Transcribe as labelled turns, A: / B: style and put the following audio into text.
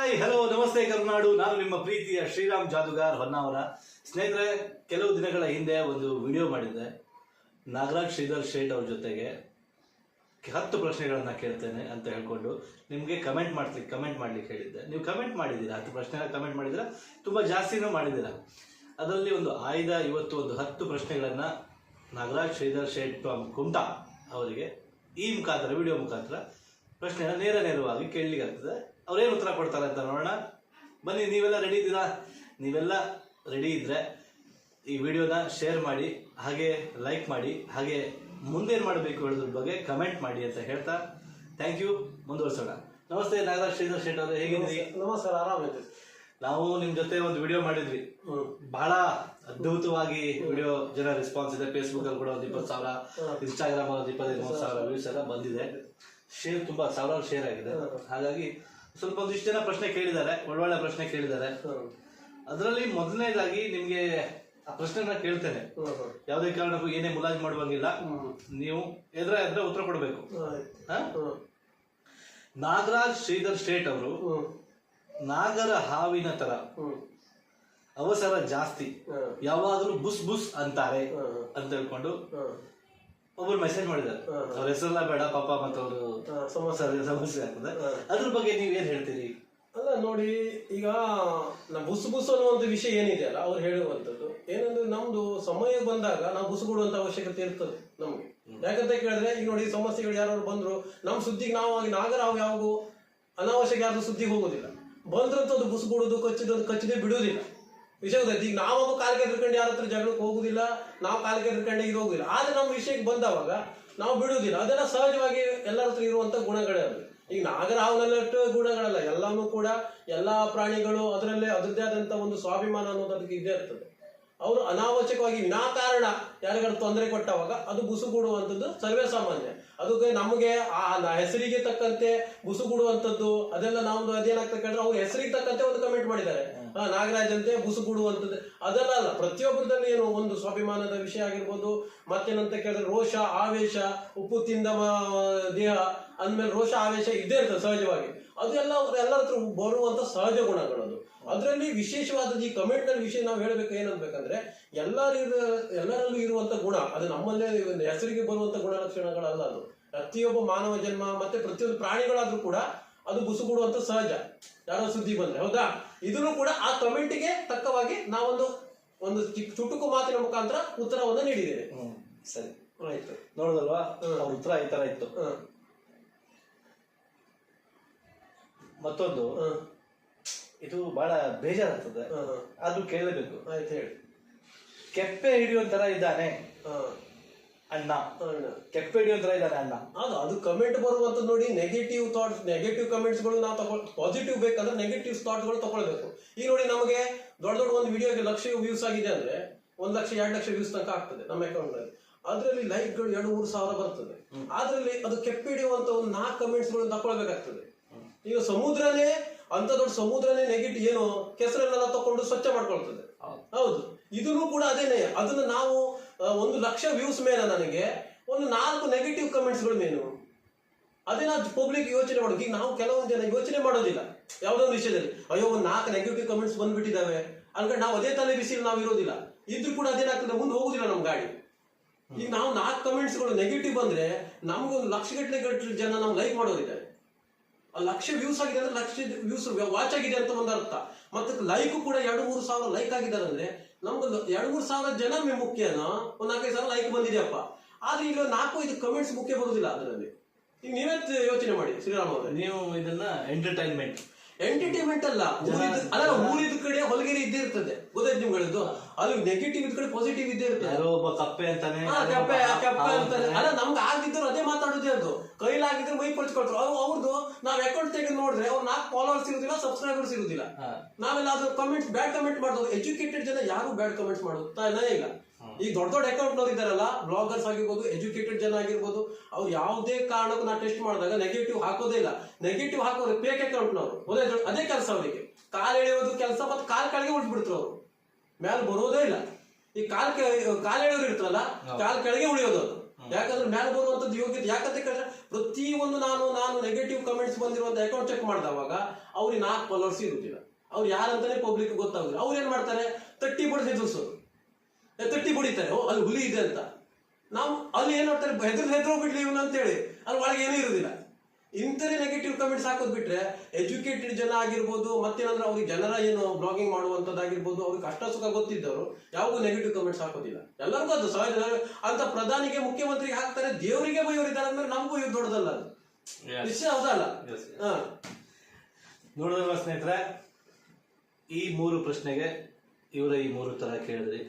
A: Hi hello ನಮಸ್ತೆ ಕರುನಾಡು. ನಾನು ನಿಮ್ಮ ಪ್ರೀತಿಯ ಶ್ರೀರಾಮ್ ಜಾದುಗಾರ್ ಹೊನ್ನಾವರ. ಸ್ನೇಹಿತರೆ, ಕೆಲವು ದಿನಗಳ ಹಿಂದೆ ಒಂದು ವಿಡಿಯೋ ಮಾಡಿದ್ದೆ. ನಾಗರಾಜ್ ಶ್ರೀಧರ್ ಶೇಟ್ ಅವ್ರ ಜೊತೆಗೆ 10 ಪ್ರಶ್ನೆಗಳನ್ನು ಕೇಳ್ತೇನೆ ಅಂತ ಹೇಳ್ಕೊಂಡು ನಿಮಗೆ ಕಮೆಂಟ್ ಮಾಡ್ಲಿಕ್ಕೆ ಹೇಳಿದ್ದೆ. ನೀವು ಕಮೆಂಟ್ ಮಾಡಿದ್ದೀರಾ, 10 ಪ್ರಶ್ನೆಗಳ ಕಮೆಂಟ್ ಮಾಡಿದ್ದೀರಾ, ತುಂಬ ಜಾಸ್ತಿನೂ ಮಾಡಿದ್ದೀರಾ. ಅದರಲ್ಲಿ ಒಂದು ಆಯ್ದ ಇವತ್ತು ಒಂದು 10 ಪ್ರಶ್ನೆಗಳನ್ನು ನಾಗರಾಜ್ ಶ್ರೀಧರ್ ಶೇಟ್ ಫ್ರಮ್ ಕುಮಟಾ ಅವರಿಗೆ ಈ ಮುಖಾಂತರ ವಿಡಿಯೋ ಮುಖಾಂತರ ಪ್ರಶ್ನೆನ ನೇರವಾಗಿ ಕೇಳಲಿಕ್ಕಾಗ್ತದೆ. ಅವ್ರೇನು ಉತ್ತರ ಕೊಡ್ತಾರೆ ಅಂತ ನೋಡೋಣ. ಬನ್ನಿ, ನೀವೆಲ್ಲ ರೆಡಿ ಇದ್ದೀರಾ? ನೀವೆಲ್ಲ ರೆಡಿ ಇದ್ದರೆ ಈ ವಿಡಿಯೋನ ಶೇರ್ ಮಾಡಿ, ಹಾಗೆ ಲೈಕ್ ಮಾಡಿ, ಹಾಗೆ ಮುಂದೇನು ಮಾಡಬೇಕು ಹೇಳೋದ್ರ ಬಗ್ಗೆ ಕಮೆಂಟ್ ಮಾಡಿ ಅಂತ ಹೇಳ್ತಾ ಥ್ಯಾಂಕ್ ಯು. ಮುಂದುವರ್ಸೋಣ. ನಮಸ್ತೆ ನಾಗರಾಜ್ ಶ್ರೀಧರ್ ಶೇಟ್ ಅವರೇ, ಹೇಗಿದ್ದೀರಿ?
B: ನಮಸ್ಕಾರ, ಆರಾಮಿದ್ದೀವಿ.
A: ನಾವು ನಿಮ್ಮ ಜೊತೆ ಒಂದು ವಿಡಿಯೋ ಮಾಡಿದ್ವಿ. ಬಹಳ ಅದ್ಭುತವಾಗಿ ವಿಡಿಯೋ ಜನ ರೆಸ್ಪಾನ್ಸ್ ಇದೆ. ಫೇಸ್ಬುಕ್ ಅಲ್ಲಿ ಕೂಡ ಒಂದು 20,000, ಇನ್ಸ್ಟಾಗ್ರಾಮ್ ಒಂದು 23,000 ವ್ಯೂಸ್ ಎಲ್ಲ ಬಂದಿದೆ. ಶೇರ್ ತುಂಬಾ ಸಾವಿರಾರು ಶೇರ್ ಆಗಿದೆ. ಹಾಗಾಗಿ ಸ್ವಲ್ಪ ಒಂದಿಷ್ಟು ಜನ ಪ್ರಶ್ನೆ ಕೇಳಿದ್ದಾರೆ, ಒಳ್ಳೊಳ್ಳೆ ಪ್ರಶ್ನೆ ಕೇಳಿದ್ದಾರೆ. ಅದರಲ್ಲಿ ಮೊದಲನೇದಾಗಿ ನಿಮ್ಗೆ ಆ ಪ್ರಶ್ನೆನ ಕೇಳ್ತೇನೆ. ಯಾವುದೇ ಕಾರಣಕ್ಕೂ ಏನೇ ಮುಲಾಜ್ ಮಾಡುವಂಗಿಲ್ಲ, ನೀವು ಎದ್ರೆ ಉತ್ತರ ಕೊಡಬೇಕು. ನಾಗರಾಜ್ ಶ್ರೀಧರ್ ಶೇಟ್ ಅವರು ನಾಗರ ಹಾವಿನ ತರ ಅವಸರ ಜಾಸ್ತಿ, ಯಾವಾಗಲೂ ಬುಸ್ ಬುಸ್ ಅಂತಾರೆ ಅಂತ ಹೇಳ್ಕೊಂಡು ಒಬ್ಬರು ಮೆಸೇಜ್ ಮಾಡಿದ್ದಾರೆ. ಅವ್ರ ಹೆಸರೆಲ್ಲ ಬೇಡ ಪಾಪ, ಮತ್ತೆ ಅವರು ಸಮಸ್ಯೆ ಆಗ್ತದೆ. ಅದ್ರ ಬಗ್ಗೆ ನೀವೇನ್ ಹೇಳ್ತೀರಿ?
B: ಅಲ್ಲ ನೋಡಿ, ಈಗ ಬುಸ್ ಬುಸ್ ಅನ್ನುವಂಥ ವಿಷಯ ಏನಿದೆ ಅಲ್ಲ, ಅವ್ರು ಹೇಳುವಂಥದ್ದು ಏನಂದ್ರೆ, ನಮ್ದು ಸಮಯ ಬಂದಾಗ ನಾವು ಬುಸುಗುಡುವಂತ ಅವಶ್ಯಕತೆ ಇರ್ತದೆ ನಮ್ಗೆ. ಯಾಕಂತ ಕೇಳಿದ್ರೆ, ಈಗ ನೋಡಿ, ಸಮಸ್ಯೆಗಳು ಯಾರು ಬಂದ್ರು ನಮ್ಮ ಸುದ್ದಿಗೆ ನಾವು ನಾಗರ ಯಾವಾಗೂ ಅನಾವಶ್ಯಕ ಯಾರು ಸುದ್ದಿಗೆ ಹೋಗೋದಿಲ್ಲ. ಬಂದ್ರಂತ ಅದು ಬುಸುಗುಡುದು ಕಚ್ಚಿದೆ ಬಿಡುವುದಿಲ್ಲ. ವಿಷಯ ಗೊತ್ತಾಯ್ತು. ಈಗ ನಾವು ಕಾಲಿಗೆ ಎದ್ಕೊಂಡು ಯಾರ ಹತ್ರ ಜಗಳಕ್ಕೆ ಹೋಗುದಿಲ್ಲ, ನಾವು ಕಾಲಿಗೆ ಎದ್ಕೊಂಡು ಇದು ಹೋಗುದಿಲ್ಲ. ಆದ್ರೆ ನಮ್ಮ ವಿಷಯಕ್ಕೆ ಬಂದವಾಗ ನಾವು ಬಿಡುವುದಿಲ್ಲ. ಅದೆಲ್ಲ ಸಹಜವಾಗಿ ಎಲ್ಲರ ಹತ್ರ ಇರುವಂತ ಗುಣಗಳೇ ಅದು. ಈಗ ನಾಗರ ಹಾವಿನಲ್ಲಷ್ಟು ಗುಣಗಳಲ್ಲ, ಎಲ್ಲಾನು ಕೂಡ ಎಲ್ಲಾ ಪ್ರಾಣಿಗಳು ಅದರಲ್ಲೇ ಅದರದ್ದೇ ಆದಂತ ಒಂದು ಸ್ವಾಭಿಮಾನ ಅನ್ನೋದು ಅದಕ್ಕೆ ಇದ್ದೇ ಇರ್ತದೆ. ಅವರು ಅನಾವಶ್ಯಕವಾಗಿ ವಿನಾಕಾರಣ ಯಾರಿಗಾರು ತೊಂದರೆ ಕೊಟ್ಟವಾಗ ಅದು ಬುಸುಗುಡುವಂಥದ್ದು ಸರ್ವೇ ಸಾಮಾನ್ಯ. ಅದಕ್ಕೆ ನಮಗೆ ಆ ಹೆಸರಿಗೆ ತಕ್ಕಂತೆ ಬುಸುಗುಡುವಂಥದ್ದು ಅದೆಲ್ಲ ನಮ್ದು ಅದೇನಾಗ್ತದೆ ಕೇಳಿದ್ರೆ, ಅವ್ರ ಹೆಸರಿಗೆ ತಕ್ಕಂತೆ ಒಂದು ಕಮೆಂಟ್ ಮಾಡಿದ್ದಾರೆ, ನಾಗರಾಜ್ ಅಂತೆ ಬುಸುಗುಡುವಂಥದ್ದು ಅದೆಲ್ಲ ಅಲ್ಲ. ಪ್ರತಿಯೊಬ್ಬರದಲ್ಲಿ ಏನು ಒಂದು ಸ್ವಾಭಿಮಾನದ ವಿಷಯ ಆಗಿರ್ಬೋದು, ಮತ್ತೇನಂತ ಕೇಳಿದ್ರೆ ರೋಷ ಆವೇಶ, ಉಪ್ಪು ತಿಂದ ದೇಹ ಅಂದ್ಮೇಲೆ ರೋಷ ಆವೇಶ ಇದ್ದೇ ಇರ್ತದೆ ಸಹಜವಾಗಿ. ಅದು ಎಲ್ಲರ ಹತ್ರ ಬರುವಂತ ಸಹಜ ಗುಣಗಳು. ಅದು ಅದರಲ್ಲಿ ವಿಶೇಷವಾದ ಈ ಕಮೆಂಟ್ ನಲ್ಲಿ ವಿಷಯ ನಾವು ಹೇಳ್ಬೇಕು ಏನನ್ಬೇಕಂದ್ರೆ, ಎಲ್ಲರಲ್ಲೂ ಇರುವಂತ ಗುಣ ಅದು ನಮ್ಮಲ್ಲೇ ಹೆಸರಿಗೆ ಬರುವಂತ ಗುಣಲಕ್ಷಣಗಳಲ್ಲ. ಅದು ಪ್ರತಿಯೊಬ್ಬ ಮಾನವ ಜನ್ಮ ಮತ್ತೆ ಪ್ರತಿಯೊಂದು ಪ್ರಾಣಿಗಳಾದ್ರೂ ಕೂಡ ಅದು ಬುಸುಗುಡುವಂತ ಸಹಜ, ಯಾರೋ ಸುದ್ದಿ ಬಂದ್ರೆ. ಹೌದಾ? ಇದನ್ನು ಕೂಡ ಆ ಕಮೆಂಟ್ಗೆ ತಕ್ಕವಾಗಿ ನಾವೊಂದು ಚುಟುಕು ಮಾತಿನ ಮುಖಾಂತರ ಉತ್ತರವನ್ನು ನೀಡಿದ್ದೇವೆ.
A: ಸರಿ,
B: ಆಯ್ತು.
A: ನೋಡುದಲ್ವಾ, ಅವ್ರ ಉತ್ತರ ಈ ತರ ಇತ್ತು. ಮತ್ತೊಂದು, ಇದು ಬಹಳ ಬೇಜಾರಾಗ್ತದೆ, ಅದು ಕೇಳಬೇಕು.
B: ಆಯ್ತು, ಹೇಳಿ.
A: ಕೆಪ್ಪೆ ಹಿಡಿಯುವಂತರ ಇದ್ದಾನೆ ಅಣ್ಣ, ಕೆಪ್ಪೆ ಹಿಡಿಯುವಂತರ ಇದ್ದಾನೆ ಅಣ್ಣ.
B: ಅದು ಕಮೆಂಟ್ ಬರುವಂತದ್ದು ನೋಡಿ. ನೆಗೆಟಿವ್ ಥಾಟ್ಸ್, ನೆಗೆಟಿವ್ ಕಮೆಂಟ್ಸ್ ಗಳು ನಾವು ಪಾಸಿಟಿವ್ ಬೇಕಂದ್ರೆ ನೆಗೆಟಿವ್ ಥಾಟ್ಸ್ ಗಳು ತಗೊಳ್ಬೇಕು. ಈಗ ನೋಡಿ, ನಮಗೆ ದೊಡ್ಡ ಒಂದು ವಿಡಿಯೋಗೆ 1,00,000 ವ್ಯೂಸ್ ಆಗಿದೆ ಅಂದ್ರೆ 1,00,000 2,00,000 ವ್ಯೂಸ್ ತನಕ ಆಗ್ತದೆ ನಮ್ಮ ಅಕೌಂಟ್ ನಲ್ಲಿ. ಅದರಲ್ಲಿ ಲೈಕ್ಗಳು 2-3 ಸಾವಿರ ಬರ್ತದೆ. ಅದ್ರಲ್ಲಿ ಅದು ಕೆಪ್ಪೆ ಹಿಡಿಯುವಂತ ಒಂದು 4 ಕಮೆಂಟ್ಸ್ ಗಳು ತಗೊಳ್ಬೇಕಾಗ್ತದೆ. ಈಗ ಸಮುದ್ರನೇ, ಅಂತ ದೊಡ್ಡ ಸಮುದ್ರನೇ ನೆಗೆಟಿವ್ ಏನು ಕೆಸರನ್ನೆಲ್ಲ ತಕೊಂಡು ಸ್ವಚ್ಛ ಮಾಡ್ಕೊಳ್ತದೆ. ಹೌದು, ಇದನ್ನು ಕೂಡ ಅದೇನೆ. ಅದನ್ನ ನಾವು 1,00,000 ವ್ಯೂಸ್ ಮೇಲೆ ನನಗೆ ಒಂದು 4 ನೆಗೆಟಿವ್ ಕಮೆಂಟ್ಸ್ ಗಳು ಮೇನು, ಅದೇ ನಾವು ಪಬ್ಲಿಕ್ ಯೋಚನೆ ಮಾಡೋದು. ಈಗ ನಾವು ಕೆಲವೊಂದು ಜನ ಯೋಚನೆ ಮಾಡೋದಿಲ್ಲ ಯಾವುದೋ ಒಂದು ವಿಷಯದಲ್ಲಿ. ಅಯ್ಯೋ, ಒಂದು 4 ನೆಗೆಟಿವ್ ಕಮೆಂಟ್ಸ್ ಬಂದ್ಬಿಟ್ಟಿದ್ದಾವೆ ಅನ್ಕೊಂಡು ನಾವು ಅದೇ ತಲೆ ಬಿಸಿಲು ನಾವು ಇರೋದಿಲ್ಲ. ಇದ್ರೂ ಕೂಡ ಅದೇನಾಗ್ತದೆ, ಮುಂದೆ ಹೋಗುದಿಲ್ಲ ನಮ್ ಗಾಡಿ. ಈಗ ನಾವು 4 ಕಮೆಂಟ್ಸ್ ಗಳು ನೆಗೆಟಿವ್ ಬಂದ್ರೆ ನಮ್ಗೆ 1,00,000 ಜನ ನಮ್ಗೆ ಲೈಕ್ ಮಾಡೋರಿದ್ದಾರೆ. 1,00,000 ವ್ಯೂಸ್ ಆಗಿದೆ ಅಂದ್ರೆ 1,00,000 ವ್ಯೂಸ್ ವಾಚ್ ಆಗಿದೆ ಅಂತ ಒಂದು ಅರ್ಥ. ಮತ್ತೆ ಲೈಕ್ ಕೂಡ 2-3 ಸಾವಿರ ಲೈಕ್ ಆಗಿದ್ದಾರೆ ಅಂದ್ರೆ ನಮ್ಗೆ 2-3 ಸಾವಿರ ಜನ ಮುಖ್ಯನೋ, 4-5 ಸಾವಿರ ಲೈಕ್ ಬಂದಿದೆಯಪ್ಪ. ಆದ್ರೆ ಈಗ 4-5 ಕಮೆಂಟ್ಸ್ ಮುಖ್ಯ ಬರುದಿಲ್ಲ ಅದರಲ್ಲಿ. ಈಗ ನೀವೇ ಯೋಚನೆ ಮಾಡಿ ಶ್ರೀರಾಮ್ ಅವರೇ.
A: ನೀವು ಇದನ್ನ ಎಂಟರ್ಟೈನ್ಮೆಂಟ್
B: ಅಲ್ಲ, ಊರಿದ ಕಡೆ ಹೊಲಗಿರಿ ಇದ್ದೇ ಇರ್ತದೆ. ಗೊತ್ತಾಯ್ತು ನಿಮ್ಗಳದ್ದು? ಅದು ನೆಗೆಟಿವ್ ಇದ್ ಕಡೆ ಪಾಸಿಟಿವ್ ಇದ್ದೇ ಇರ್ತದೆ.
A: ಒಬ್ಬ ಕಪ್ಪೆ ಅಂತಾನೆ,
B: ಕಪ್ಪೆ ಅಂತಾನೆ. ಅಲ್ಲ, ನಮ್ಗೆ ಆಗಿದ್ರು ಅದೇ ಮಾತಾಡೋದೇ. ಅದು ಕೈಲಾಗಿದ್ರೆ ಮೈ ಪಡ್ಕೊಳ್ತಾರೆ. ಅವ್ರದ್ದು ನಾವ್ ಅಕೌಂಟ್ ತೆಗೆದು ನೋಡಿದ್ರೆ ಅವ್ರು 4 ಫಾಲೋವರ್ಸ್ ಇರುದಿಲ್ಲ, ಸಬ್ಸ್ಕ್ರೈಬರ್ಸ್ ಇರುದಿಲ್ಲ. ನಾವೆಲ್ಲ ಅದು ಕಮೆಂಟ್ಸ್, ಬ್ಯಾಡ್ ಕಮೆಂಟ್ ಮಾಡೋದು. ಎಜುಕೇಟೆಡ್ ಜನ ಯಾರು ಬ್ಯಾಡ್ ಕಮೆಂಟ್ಸ್ ಮಾಡೋದೇ ಇಲ್ಲ. ಈ ದೊಡ್ಡ ಅಕೌಂಟ್ ನವ್ರು ಇದ್ದಾರಲ್ಲ, ಬ್ಲಾಗರ್ಸ್ ಆಗಿರ್ಬೋದು, ಎಜುಕೇಟೆಡ್ ಜನ ಆಗಿರ್ಬೋದು, ಅವ್ರು ಯಾವುದೇ ಕಾರಣಕ್ಕೂ ನಾ ಟೆಸ್ಟ್ ಮಾಡಿದಾಗ ನೆಗೆಟಿವ್ ಹಾಕೋದೇ ಇಲ್ಲ. ನೆಗೆಟಿವ್ ಹಾಕೋರು ಫೇಕ್ ಅಕೌಂಟ್ ನವರು. ಅದೇ ಕೆಲಸ ಅವರಿಗೆ. ಕಾಲ್ ಎಳೆಯೋದು ಕೆಲಸ, ಮತ್ತೆ ಕಾಲ್ ಕೆಳಗೆ ಉಳಿದ್ಬಿಡ್ತಾರೆ ಅವರು, ಮೇಲೆ ಬರೋದೇ ಇಲ್ಲ. ಈ ಕಾಲ್ ಎಳೆಯೋರು ಇರ್ತಾರಲ್ಲ, ಕಾಲ್ ಕೆಳಗೆ ಉಳಿಯೋದು. ಅದು ಯಾಕಂದ್ರೆ ಮೇಲೆ ಬರುವಂತದ್ದು ಯೋಗ್ಯತೆ ಯಾಕಂತ ಕೇಳಿದ್ರೆ ಪ್ರತಿಯೊಂದು ನಾನು ನೆಗೆಟಿವ್ ಕಮೆಂಟ್ಸ್ ಬಂದಿರುವಂತ ಅಕೌಂಟ್ ಚೆಕ್ ಮಾಡಿದವಾಗ ಅವ್ರಿಗೆ 4 ಫಾಲೋವರ್ಸ್ ಇರುತ್ತಿಲ್ಲ. ಅವ್ರು ಯಾರಂತಾನೆ ಪಬ್ಲಿಕ್ ಗೊತ್ತಾಗುದಿಲ್ಲ. ಅವ್ರು ಏನ್ ಮಾಡ್ತಾರೆ, ತಟ್ಟಿ ಬಡಿದು ಹೆದರ್ಸೋದು, ತಟ್ಟಿ ಬಡಿತಾರೆ, ಓ ಅಲ್ಲಿ ಹುಲಿ ಇದೆ ಅಂತ. ನಾವು ಅಲ್ಲಿ ಏನ್ ಮಾಡ್ತಾರೆ, ಹೆದರೋಗ್ಬಿಡ್ಲಿ ಇವನು ಅಂತ ಹೇಳಿ ಅಲ್ಲಿ ಒಳಗೆ ಏನೂ ಇರುದಿಲ್ಲ. ಇಂಥದೇ ನೆಗೆಟಿವ್ ಕಮೆಂಟ್ಸ್ ಹಾಕೋದ್ ಬಿಟ್ರೆ ಎಜುಕೇಟೆಡ್ ಜನ ಆಗಿರ್ಬೋದು, ಮತ್ತೇನಂದ್ರೆ ಅವ್ರಿಗೆ ಜನರ ಏನು ಬ್ಲಾಗಿಂಗ್ ಮಾಡುವಂತದ್ದಾಗಿರ್ಬೋದು, ಅವ್ರಿಗೆ ಕಷ್ಟ ಸುಖ ಗೊತ್ತಿದ್ದವರು ಯಾವಾಗೂ ನೆಗೆಟಿವ್ ಕಮೆಂಟ್ಸ್ ಹಾಕೋದಿಲ್ಲ. ಎಲ್ಲರಿಗೂ ಅದು ಸಹಜ. ಅಂತ ಪ್ರಧಾನಿಗೆ ಮುಖ್ಯಮಂತ್ರಿಗೆ ಹಾಕ್ತಾರೆ, ದೇವರಿಗೆ ಬೈಯೋರಿದ್ದಾರೆ ಅಂದ್ರೆ ನಮಗೂ ಇದು ದೊಡ್ಡದಲ್ಲ, ಅದು ವಿಷಯ ಹೌದಲ್ಲ.
A: ನೋಡಿದ್ರಲ್ಲ ಸ್ನೇಹಿತರೆ, ಈ 3 ಪ್ರಶ್ನೆಗೆ ಇವರ ಈ 3 ತರ ಕೇಳಿದ್ರಿ.